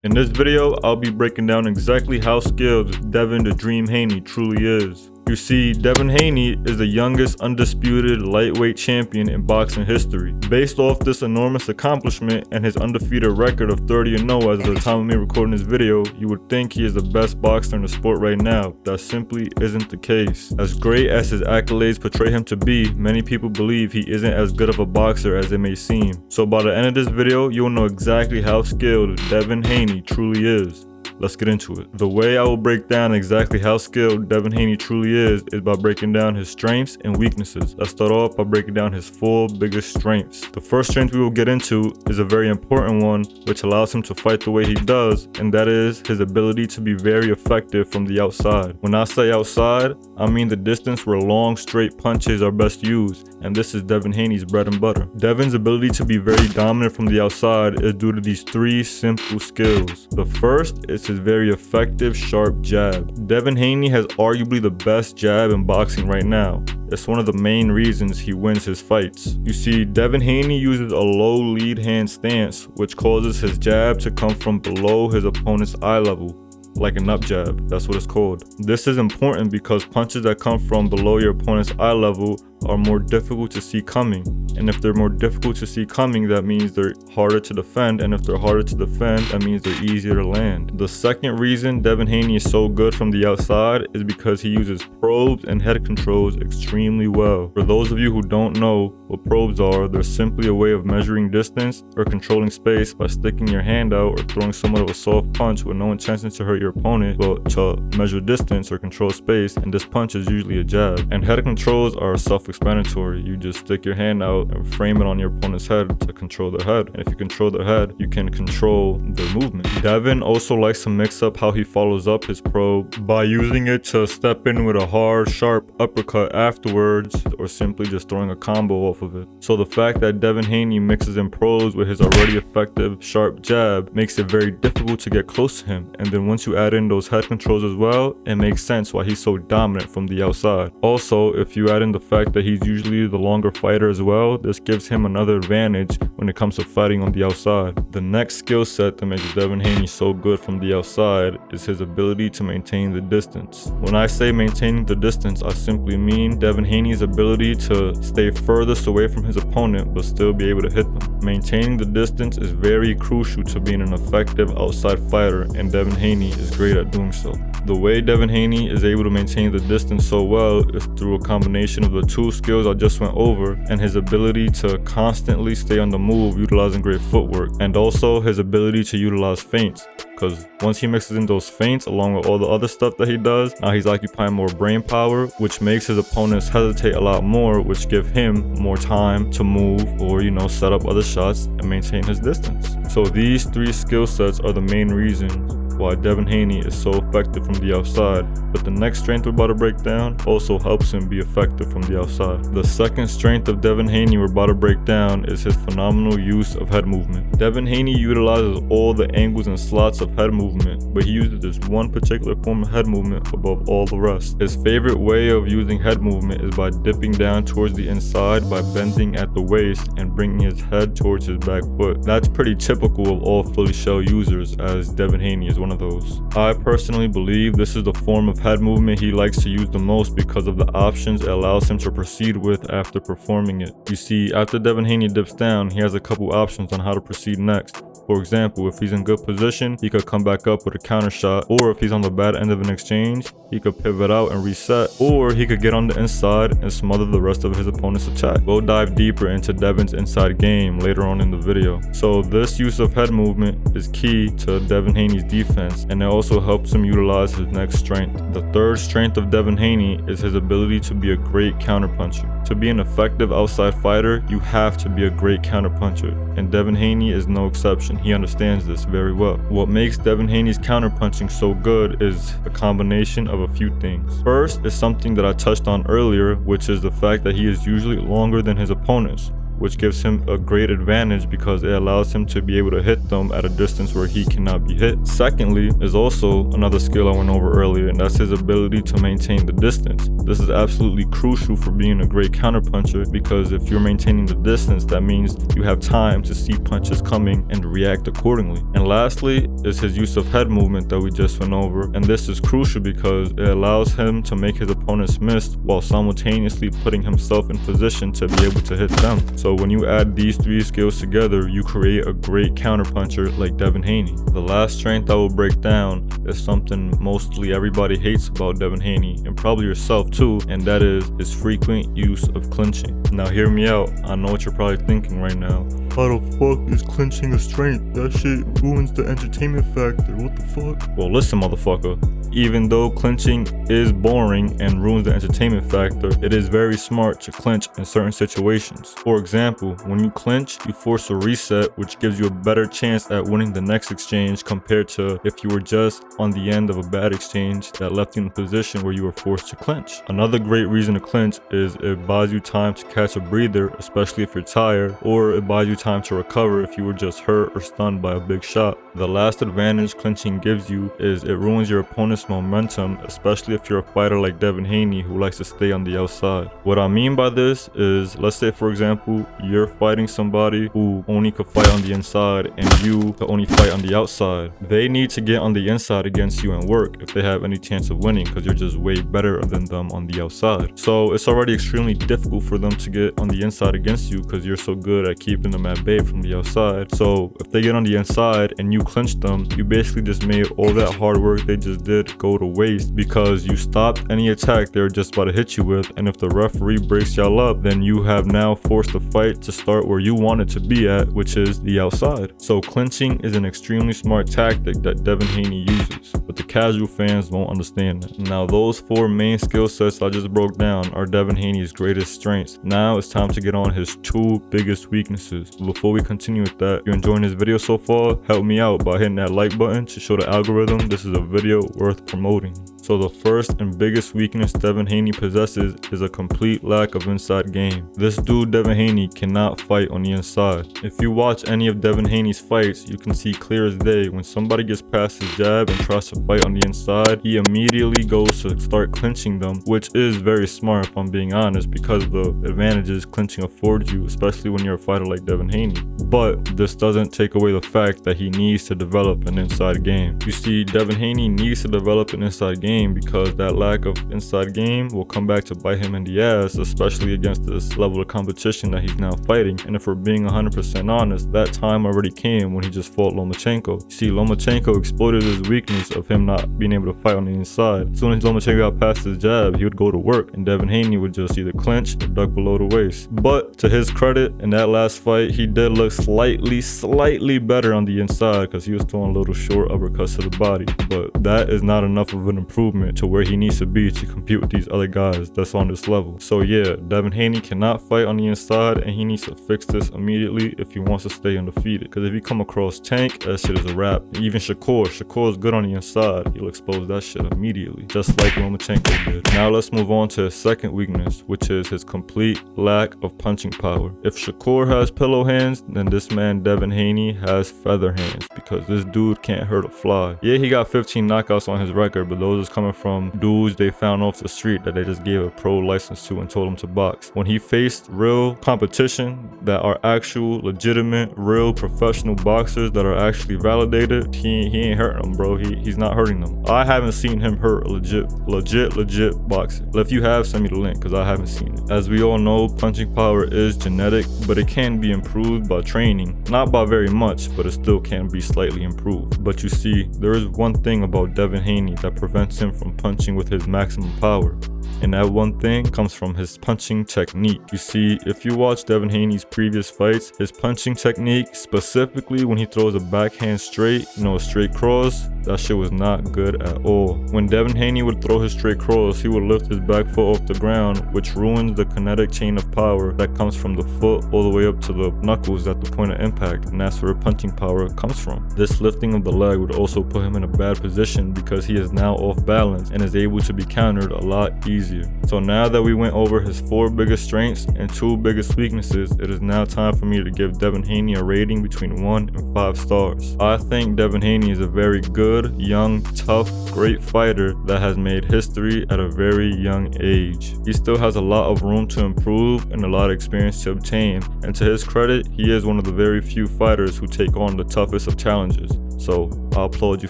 In this video, I'll be breaking down exactly how skilled Devin the Dream Haney truly is. You see, Devin Haney is the youngest undisputed lightweight champion in boxing history. Based off this enormous accomplishment and his undefeated record of 30-0 as of the time of me recording this video, you would think he is the best boxer in the sport right now. That simply isn't the case. As great as his accolades portray him to be, many people believe he isn't as good of a boxer as it may seem. So by the end of this video, you'll know exactly how skilled Devin Haney truly is. Let's get into it. The way I will break down exactly how skilled Devin Haney truly is by breaking down his strengths and weaknesses. Let's start off by breaking down his 4 biggest strengths. The first strength we will get into is a very important one, which allows him to fight the way he does, and that is his ability to be very effective from the outside. When I say outside, I mean the distance where long, straight punches are best used, and this is Devin Haney's bread and butter. Devin's ability to be very dominant from the outside is due to these 3 simple skills. The first is his very effective sharp jab. Devin Haney has arguably the best jab in boxing right now. It's one of the main reasons he wins his fights. You see, Devin Haney uses a low lead hand stance, which causes his jab to come from below his opponent's eye level, like an up jab. That's what it's called. This is important because punches that come from below your opponent's eye level are more difficult to see coming, and if they're more difficult to see coming, that means they're harder to defend, and if they're harder to defend, that means they're easier to land. The second reason Devin Haney is so good from the outside is because he uses probes and head controls extremely well. For those of you who don't know what probes are, they're simply a way of measuring distance or controlling space by sticking your hand out or throwing somewhat of a soft punch with no intention to hurt your opponent, but to measure distance or control space, and this punch is usually a jab. And head controls are self-explanatory. You just stick your hand out and frame it on your opponent's head to control their head, and if you control their head, you can control their movement. Devin also likes to mix up how he follows up his probe by using it to step in with a hard, sharp uppercut afterwards, or simply just throwing a combo off of it. So the fact that Devin Haney mixes in probes with his already effective sharp jab makes it very difficult to get close to him, and then once you add in those head controls as well, it makes sense why he's so dominant from the outside. Also, if you add in the fact that he's usually the longer fighter as well, this gives him another advantage when it comes to fighting on the outside. The next skill set that makes Devin Haney so good from the outside is his ability to maintain the distance. When I say maintaining the distance, I simply mean Devin Haney's ability to stay furthest away from his opponent but still be able to hit them. Maintaining the distance is very crucial to being an effective outside fighter, and Devin Haney is great at doing so. The way Devin Haney is able to maintain the distance so well is through a combination of the 2 skills I just went over, and his ability to constantly stay on the move utilizing great footwork, and also his ability to utilize feints, because once he mixes in those feints along with all the other stuff that he does, now he's occupying more brain power, which makes his opponents hesitate a lot more, which give him more time to move or, set up other shots and maintain his distance. So these 3 skill sets are the main reasons why Devin Haney is so effective from the outside, but the next strength we're about to break down also helps him be effective from the outside. The second strength of Devin Haney we're about to break down is his phenomenal use of head movement. Devin Haney utilizes all the angles and slots of head movement, but he uses this one particular form of head movement above all the rest. His favorite way of using head movement is by dipping down towards the inside by bending at the waist and bringing his head towards his back foot. That's pretty typical of all Philly shell users, as Devin Haney is one of those. I personally believe this is the form of head movement he likes to use the most because of the options it allows him to proceed with after performing it. You see, after Devin Haney dips down, he has a couple options on how to proceed next. For example, if he's in good position, he could come back up with a counter shot, or if he's on the bad end of an exchange, he could pivot out and reset, or he could get on the inside and smother the rest of his opponent's attack. We'll dive deeper into Devin's inside game later on in the video. So this use of head movement is key to Devin Haney's defense, and it also helps him utilize his next strength. The third strength of Devin Haney is his ability to be a great counterpuncher. To be an effective outside fighter, you have to be a great counterpuncher, and Devin Haney is no exception. He understands this very well. What makes Devin Haney's counterpunching so good is a combination of a few things. First is something that I touched on earlier, which is the fact that he is usually longer than his opponents, which gives him a great advantage because it allows him to be able to hit them at a distance where he cannot be hit. Secondly is also another skill I went over earlier, and that's his ability to maintain the distance. This is absolutely crucial for being a great counterpuncher, because if you're maintaining the distance, that means you have time to see punches coming and react accordingly. And lastly is his use of head movement that we just went over, and this is crucial because it allows him to make his opponents miss while simultaneously putting himself in position to be able to hit them. So when you add these three skills together, you create a great counterpuncher like Devin Haney. The last strength I will break down is something mostly everybody hates about Devin Haney, and probably yourself too, and that is his frequent use of clinching. Now hear me out, I know what you're probably thinking right now. How the fuck is clinching a strength? That shit ruins the entertainment factor, what the fuck? Well listen motherfucker, even though clinching is boring and ruins the entertainment factor, it is very smart to clinch in certain situations. For example, when you clinch, you force a reset, which gives you a better chance at winning the next exchange compared to if you were just on the end of a bad exchange that left you in a position where you were forced to clinch. Another great reason to clinch is it buys you time to catch a breather, especially if you're tired, or it buys you time to recover if you were just hurt or stunned by a big shot. The last advantage clinching gives you is it ruins your opponent's momentum, especially if you're a fighter like Devin Haney who likes to stay on the outside. What I mean by this is, let's say for example, you're fighting somebody who only could fight on the inside and you could only fight on the outside. They need to get on the inside against you and work if they have any chance of winning, because you're just way better than them on the outside. So it's already extremely difficult for them to get on the inside against you because you're so good at keeping them at bay from the outside. So if they get on the inside and you clinch them, you basically just made all that hard work they just did go to waste, because you stopped any attack they were just about to hit you with, and if the referee breaks y'all up, then you have now forced the fight to start where you want it to be at, which is the outside. So clinching is an extremely smart tactic that Devin Haney uses, but the casual fans won't understand that. Now those four main skill sets I just broke down are Devin Haney's greatest strengths. Now it's time to get on his two biggest weaknesses. Before we continue with that, if you're enjoying this video so far, help me out by hitting that like button to show the algorithm this is a video worth promoting. So the first and biggest weakness Devin Haney possesses is a complete lack of inside game. This dude Devin Haney cannot fight on the inside. If you watch any of Devin Haney's fights, you can see clear as day when somebody gets past his jab and tries to fight on the inside, he immediately goes to start clinching them, which is very smart if I'm being honest, because of the advantages clinching affords you, especially when you're a fighter like Devin Haney. But this doesn't take away the fact that he needs to develop an inside game. You see, Devin Haney needs to develop an inside game because that lack of inside game will come back to bite him in the ass, especially against this level of competition that he's now fighting. And if we're being 100% honest, that time already came when he just fought Lomachenko. You see, Lomachenko exploited his weakness of him not being able to fight on the inside. As soon as Lomachenko got past his jab, he would go to work, and Devin Haney would just either clinch or duck below the waist. But to his credit, in that last fight, he did look slightly better on the inside because he was throwing little short uppercuts to the body. But that is not enough of an improvement to where he needs to be to compete with these other guys that's on this level. So yeah, Devin Haney cannot fight on the inside, and he needs to fix this immediately if he wants to stay undefeated. Because if you come across Tank, that shit is a wrap. Even Shakur is good on the inside. He'll expose that shit immediately, just like Lomachenko did. Now let's move on to his second weakness, which is his complete lack of punching power. If Shakur has pillow hands, then this man Devin Haney has feather hands, because this dude can't hurt a fly. Yeah, he got 15 knockouts on his record, but those is coming from dudes they found off the street that they just gave a pro license to and told him to box. When he faced real competition that are actual, legitimate, real professional boxers that are actually validated, he ain't hurting them, bro. He's not hurting them. I haven't seen him hurt a legit boxer. If you have, send me the link, because I haven't seen it. As we all know, punching power is genetic, but it can be improved by training. Not by very much, but it still can be slightly improved. But you see, there is one thing about Devin Haney that prevents him from punching with his maximum power. And that one thing comes from his punching technique. You see, if you watch Devin Haney's previous fights, his punching technique, specifically when he throws a backhand straight, a straight cross, That shit was not good at all. When Devin Haney would throw his straight cross, he would lift his back foot off the ground, which ruins the kinetic chain of power that comes from the foot all the way up to the knuckles at the point of impact, and that's where punching power comes from. This lifting of the leg would also put him in a bad position because he is now off balance and is able to be countered a lot easier. So now that we went over his 4 biggest strengths and 2 biggest weaknesses, it is now time for me to give Devin Haney a rating between 1 and 5 stars. I think Devin Haney is a very good, young, tough, great fighter that has made history at a very young age. He still has a lot of room to improve and a lot of experience to obtain, and to his credit, he is one of the very few fighters who take on the toughest of challenges. So I applaud you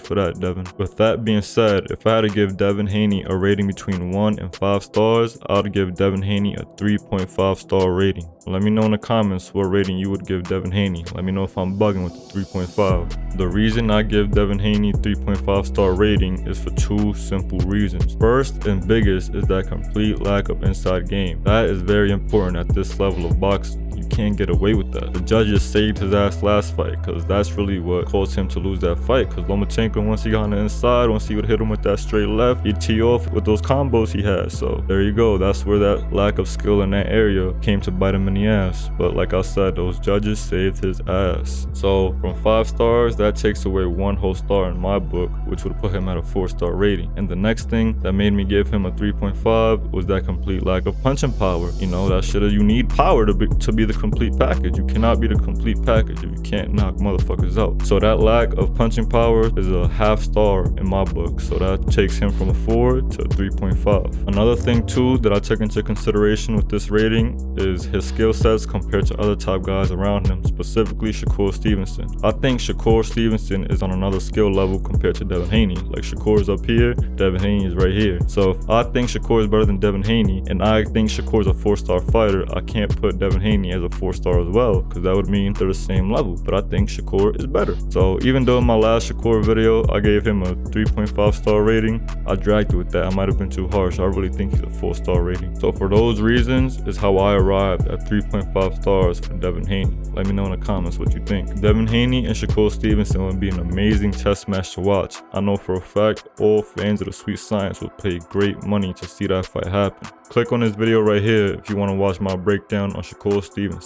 for that, Devin. With that being said, if I had to give Devin Haney a rating between 1 and 5 stars, I would give Devin Haney a 3.5 star rating. Let me know in the comments what rating you would give Devin Haney. Let me know if I'm bugging with the 3.5. The reason I give Devin Haney 3.5 star rating is for 2 simple reasons. First and biggest is that complete lack of inside game. That is very important at this level of boxing. You can't get away with that. The judges saved his ass last fight because that's really what caused him to lose that fight, because Lomachenko, once he got on the inside, once he would hit him with that straight left, he'd tee off with those combos he had. So there you go. That's where that lack of skill in that area came to bite him in the ass. But like I said, those judges saved his ass. So from 5 stars, that takes away 1 whole star in my book, which would put him at a 4-star rating. And the next thing that made me give him a 3.5 was that complete lack of punching power. You know, that shit, you need power to be the complete package. You cannot be the complete package if you can't knock motherfuckers out. So that lack of punching power is a 1/2 star in my book. So that takes him from a 4 to a 3.5. Another thing too that I took into consideration with this rating is his skill sets compared to other top guys around him, specifically Shakur Stevenson. I think Shakur Stevenson is on another skill level compared to Devin Haney. Like, Shakur is up here, Devin Haney is right here. So if I think Shakur is better than Devin Haney, and I think Shakur is a 4-star fighter, I can't put Devin Haney as a 4-star as well, because that would mean they're the same level. But I think Shakur is better. So even though in my last Shakur video I gave him a 3.5 star rating, I dragged it with that. I might have been too harsh. I really think he's a 4-star rating. So for those reasons is how I arrived at 3.5 stars for Devin Haney. Let me know in the comments what you think. Devin Haney and Shakur Stevenson would be an amazing chess match to watch. I know for a fact all fans of the Sweet Science would pay great money to see that fight happen. Click on this video right here if you want to watch my breakdown on Shakur Stevenson.